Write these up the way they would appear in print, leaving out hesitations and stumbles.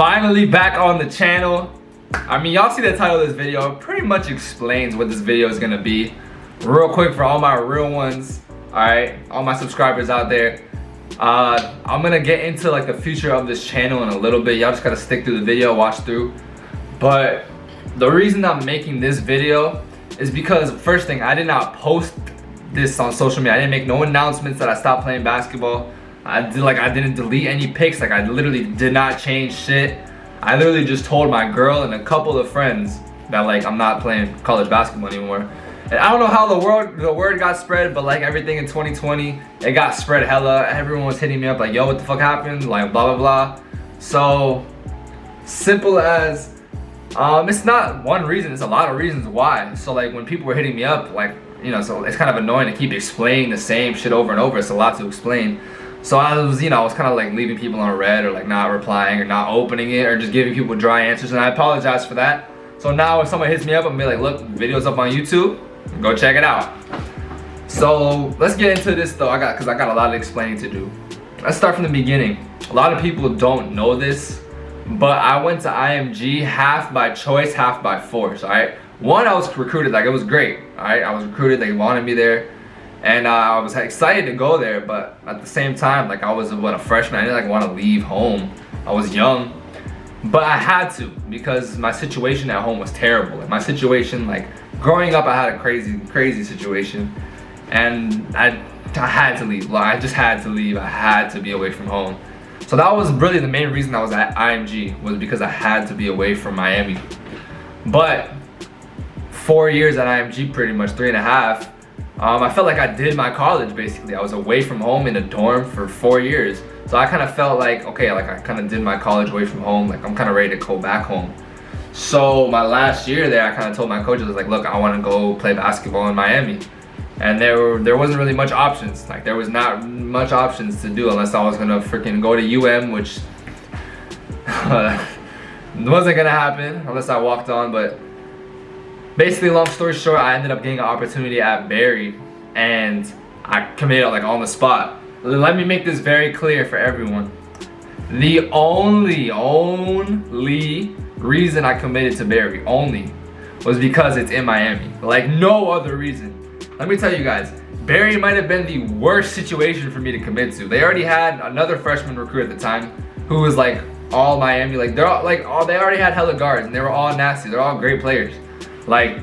Finally back on the channel. I mean, y'all see the title of this video. It pretty much explains what this video is gonna be. Real quick for all my real ones, alright, all my subscribers out there. I'm gonna get into like the future of this channel in a little bit. Y'all just gotta stick through the video, watch through. But the reason I'm making this video is because first thing, I did not post this on social media. I didn't make no announcements that I stopped playing basketball. I didn't delete any pics. Like, I literally did not change shit. I literally just told my girl and a couple of friends that like I'm not playing college basketball anymore. And I don't know how the word got spread, but like everything in 2020, it got spread hella. Everyone was hitting me up like, yo, what the fuck happened? Like blah blah blah. So simple as it's not one reason, it's a lot of reasons why. So like when people were hitting me up, like, you know, so it's kind of annoying to keep explaining the same shit over and over. It's a lot to explain. So I was kind of like leaving people on red, or like not replying, or not opening it, or just giving people dry answers, and I apologize for that. So now if someone hits me up, I'm gonna be like, look, video's up on YouTube, go check it out. So let's get into this though, because I got a lot of explaining to do. Let's start from the beginning. A lot of people don't know this, but I went to IMG half by choice, half by force, alright? One, I was recruited, like it was great, alright? I was recruited, they wanted me there. And I was excited to go there, but at the same time, like I was a freshman. I didn't like want to leave home. I was young, but I had to because my situation at home was terrible. Like my situation, like growing up, I had a crazy situation, and I had to leave. Like, I just had to leave. I had to be away from home. So that was really the main reason I was at IMG, was because I had to be away from Miami. But 4 years at IMG, pretty much 3.5. I felt like I did my college basically. I was away from home in a dorm for 4 years. So I kind of felt like, okay, like I kind of did my college away from home. Like I'm kind of ready to go back home. So my last year there, I kind of told my coaches, I was like, look, I want to go play basketball in Miami. And there wasn't really much options. Like there was not much options to do unless I was gonna freaking go to UM, which wasn't gonna happen unless I walked on. But basically, long story short, I ended up getting an opportunity at Barry, and I committed like on the spot. Let me make this very clear for everyone. The only reason I committed to Barry was because it's in Miami. Like no other reason. Let me tell you guys, Barry might have been the worst situation for me to commit to. They already had another freshman recruit at the time who was like all Miami. Like they already had hella guards, and they were all nasty. They're all great players. Like,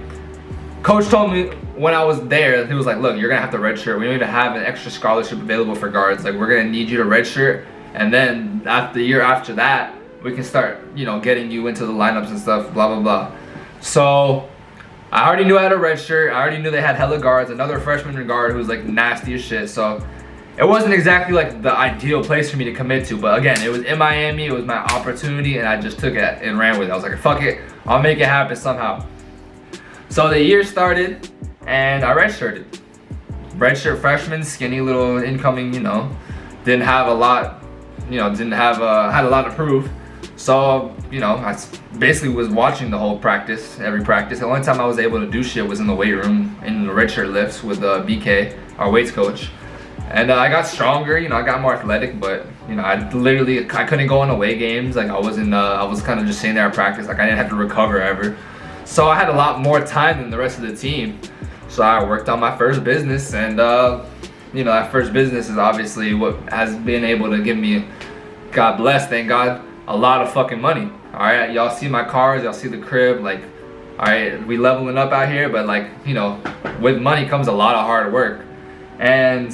coach told me when I was there, he was like, look, you're gonna have to redshirt. We don't even have an extra scholarship available for guards. Like, we're gonna need you to redshirt, and then after the year after that, we can start, getting you into the lineups and stuff, blah, blah, blah. So I already knew I had a redshirt. I already knew they had hella guards, another freshman guard who was like nasty as shit. So it wasn't exactly like the ideal place for me to commit to, but again, it was in Miami, it was my opportunity, and I just took it and ran with it. I was like, fuck it, I'll make it happen somehow. So the year started, and I redshirted. Redshirt freshman, skinny little incoming, didn't have a lot, had a lot to prove. So, I basically was watching the whole practice, every practice. The only time I was able to do shit was in the weight room, in the redshirt lifts with BK, our weights coach. And I got stronger, I got more athletic, but, I couldn't go on away games. Like I was kind of just sitting there at practice. Like I didn't have to recover ever. So I had a lot more time than the rest of the team. So I worked on my first business, and that first business is obviously what has been able to give me, God bless, thank God, a lot of fucking money. Alright, y'all see my cars, y'all see the crib, like, alright, we leveling up out here, but like, with money comes a lot of hard work. And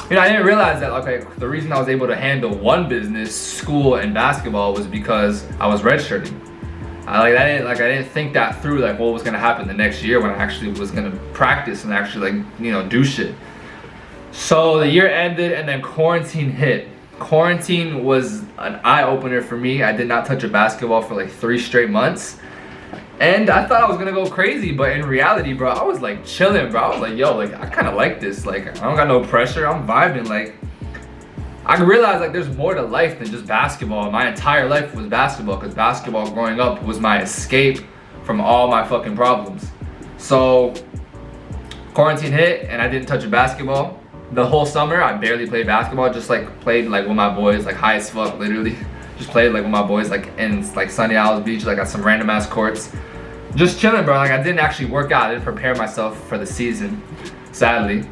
I didn't realize that, okay, the reason I was able to handle one business, school and basketball, was because I was redshirting. I didn't think that through, like what was gonna happen the next year when I actually was gonna practice and actually do shit. So the year ended, and then quarantine hit. Quarantine was an eye-opener for me. I did not touch a basketball for like 3 straight months. And I thought I was gonna go crazy, but in reality, bro, I was like chilling, bro. I was like, yo, like I kinda like this. Like I don't got no pressure, I'm vibing. Like I realized like there's more to life than just basketball. My entire life was basketball, because basketball growing up was my escape from all my fucking problems. So quarantine hit, and I didn't touch a basketball. The whole summer I barely played basketball, just like played like with my boys, like high as fuck, literally. Just played like with my boys like in like Sunny Isles Beach, like at some random ass courts. Just chilling, bro. Like I didn't actually work out. I didn't prepare myself for the season, sadly.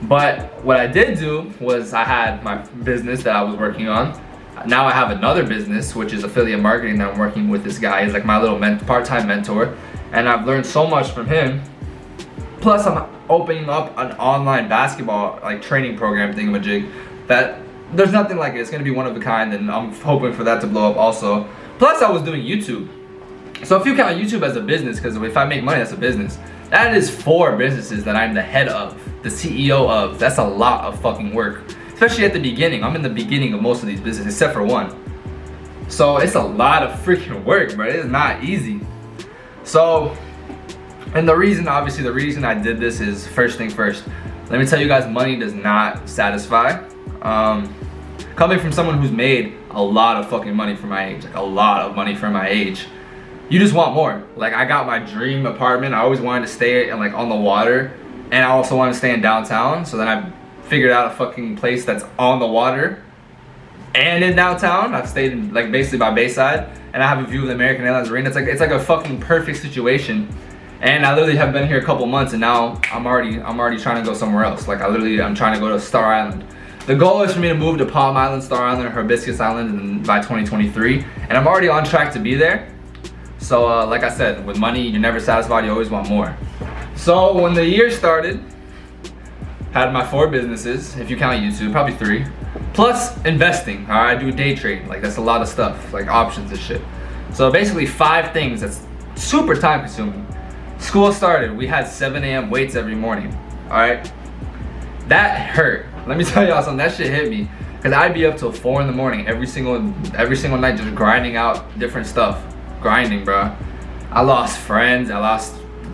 But what I did do was I had my business that I was working on. Now I have another business, which is affiliate marketing that I'm working with this guy. He's like my little part-time mentor. And I've learned so much from him. Plus I'm opening up an online basketball like training program thingamajig that there's nothing like it. It's gonna be one of a kind, and I'm hoping for that to blow up also. Plus I was doing YouTube. So if you count YouTube as a business, because if I make money, that's a business. That is 4 businesses that I'm the head of, the CEO of. That's a lot of fucking work, especially at the beginning. I'm in the beginning of most of these businesses, except for one. So it's a lot of freaking work, bro. It is not easy. So, and obviously the reason I did this is, first thing first, let me tell you guys, money does not satisfy. Coming from someone who's made a lot of fucking money for my age, like a lot of money for my age, you just want more. Like I got my dream apartment. I always wanted to stay in, like on the water, and I also wanted to stay in downtown. So then I figured out a fucking place that's on the water and in downtown. I've stayed in like basically by Bayside, and I have a view of the American Airlines Arena. It's like a fucking perfect situation. And I literally have been here a couple months, and now I'm already trying to go somewhere else. Like I'm trying to go to Star Island. The goal is for me to move to Palm Island, Star Island, or Hibiscus Island by 2023, and I'm already on track to be there. So like I said, with money, you're never satisfied, you always want more. So when the year started, had my 4 businesses, if you count YouTube, probably 3. Plus investing, all right, I do day trade. Like that's a lot of stuff, like options and shit. So basically 5 things that's super time consuming. School started, we had 7 a.m. weights every morning, all right? That hurt. Let me tell y'all something, that shit hit me. Cause I'd be up till 4 in the morning every single night just grinding out different stuff. Grinding, bro. I lost friends.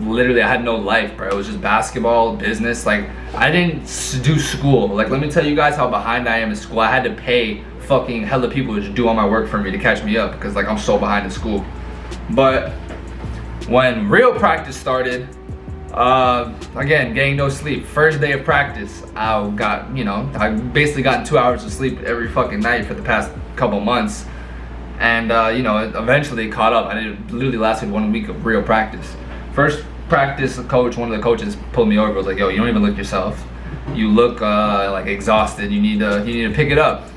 Literally, I had no life, bro. It was just basketball, business. Like, I didn't do school. Like, let me tell you guys how behind I am in school. I had to pay fucking hella people to do all my work for me to catch me up because, like, I'm so behind in school. But when real practice started, again, getting no sleep. First day of practice, I basically gotten 2 hours of sleep every fucking night for the past couple months. And eventually caught up. It literally lasted 1 week of real practice. First practice, one of the coaches pulled me over. Was like, "Yo, you don't even look yourself. You look like exhausted. You need to pick it up."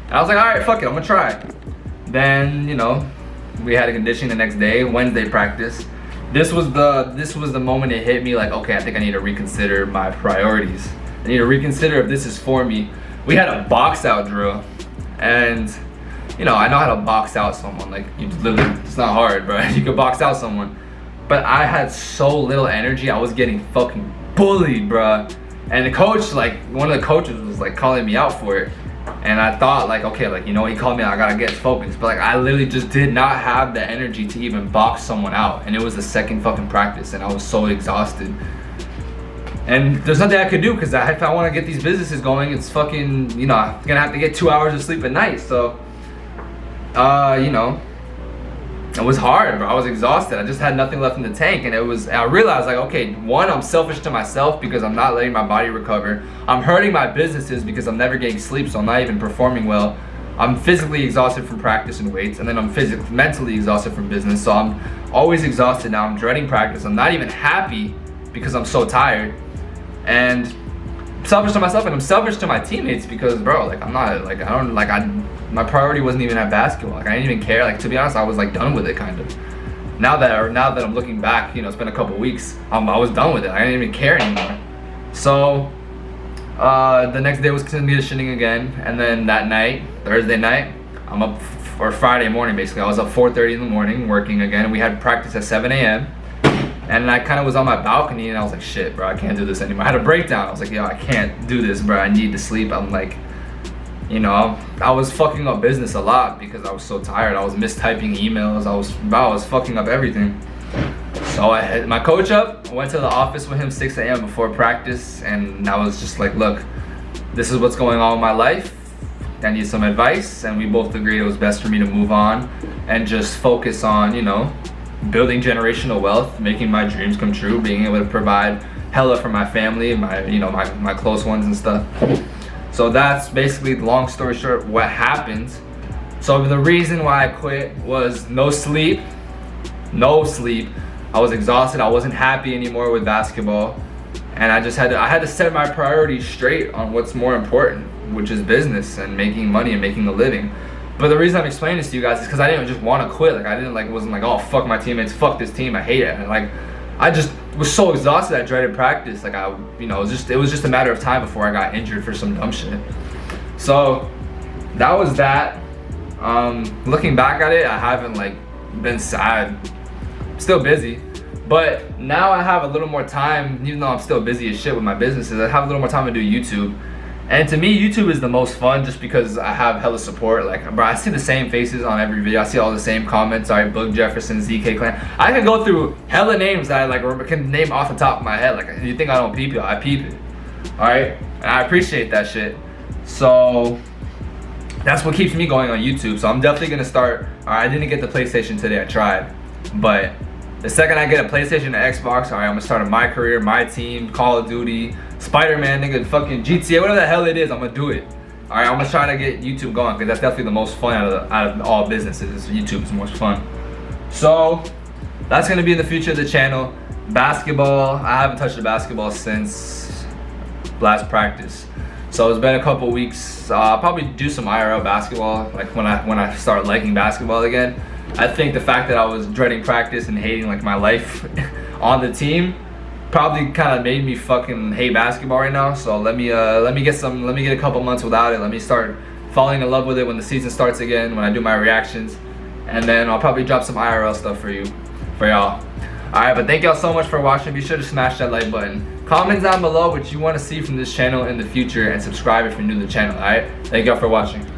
And I was like, "All right, fuck it, I'm gonna try." Then we had a conditioning the next day, Wednesday practice. This was the moment it hit me. Like, okay, I think I need to reconsider my priorities. I need to reconsider if this is for me. We had a box out drill, and I know how to box out someone. Like, it's not hard, bro. You can box out someone. But I had so little energy, I was getting fucking bullied, bro. And the coach, like, one of the coaches was like calling me out for it. And I thought like, okay, like, he called me out, I gotta get focused. But like, I literally just did not have the energy to even box someone out. And it was the second fucking practice, and I was so exhausted. And there's nothing I could do, because if I wanna get these businesses going, it's fucking, I'm gonna have to get 2 hours of sleep a night. So, it was hard, bro. I was exhausted. I just had nothing left in the tank, and I realized, like, okay, one, I'm selfish to myself because I'm not letting my body recover. I'm hurting my businesses because I'm never getting sleep, so I'm not even performing well. I'm physically exhausted from practice and weights, and then I'm mentally exhausted from business, so I'm always exhausted now. I'm dreading practice. I'm not even happy because I'm so tired. And I'm selfish to myself, and I'm selfish to my teammates because, bro, like, my priority wasn't even at basketball. Like, I didn't even care. Like, to be honest, I was like done with it, kind of. Now that I'm looking back, it's been a couple weeks. I was done with it. I didn't even care anymore. So the next day was conditioning again, and then that night, Thursday night, I'm up, or Friday morning basically. I was up 4:30 in the morning working again, and we had practice at 7 a.m. And I kind of was on my balcony, and I was like, shit, bro, I can't do this anymore. I had a breakdown. I was like, yo, I can't do this, bro. I need to sleep. I'm like, I was fucking up business a lot because I was so tired. I was mistyping emails. I was fucking up everything. So I hit my coach up. I went to the office with him 6 a.m. before practice, and I was just like, look, this is what's going on in my life. I need some advice, and we both agreed it was best for me to move on and just focus on, building generational wealth, making my dreams come true, being able to provide hella for my family, my close ones and stuff. So that's basically, the long story short, what happened. So the reason why I quit was no sleep. No sleep. I was exhausted. I wasn't happy anymore with basketball. And I had to set my priorities straight on what's more important, which is business and making money and making a living. But the reason I'm explaining this to you guys is because I didn't just want to quit. Like, I didn't like, wasn't like, oh, fuck my teammates, fuck this team, I hate it. And like, I just was so exhausted, I dreaded practice. Like, it was just a matter of time before I got injured for some dumb shit. So that was that. Looking back at it, I haven't like been sad. I'm still busy, but now I have a little more time. Even though I'm still busy as shit with my businesses, I have a little more time to do YouTube. And to me, YouTube is the most fun just because I have hella support. Like, bro, I see the same faces on every video. I see all the same comments. Alright, Boog Jefferson, ZK Clan. I can go through hella names that I like can name off the top of my head. Like, you think I don't peep it? I peep it. Alright? And I appreciate that shit. So that's what keeps me going on YouTube. So I'm definitely gonna start. Alright, I didn't get the PlayStation today, I tried. But the second I get a PlayStation and Xbox, alright, I'm gonna start my career, my team, Call of Duty, Spider-Man, nigga, fucking GTA, whatever the hell it is, I'm gonna do it. Alright, I'm gonna try to get YouTube going because that's definitely the most fun out of all businesses. YouTube is the most fun. So that's gonna be in the future of the channel. Basketball, I haven't touched the basketball since last practice. So it's been a couple weeks. I'll probably do some IRL basketball, like when I start liking basketball again. I think the fact that I was dreading practice and hating like my life on the team probably kind of made me fucking hate basketball right now. So let me get a couple months without it. Let me start falling in love with it when the season starts again, when I do my reactions, and then I'll probably drop some IRL stuff for y'all. Alright, but thank y'all so much for watching. Be sure to smash that like button. Comment down below what you want to see from this channel in the future, and subscribe if you're new to the channel. Alright, thank y'all for watching.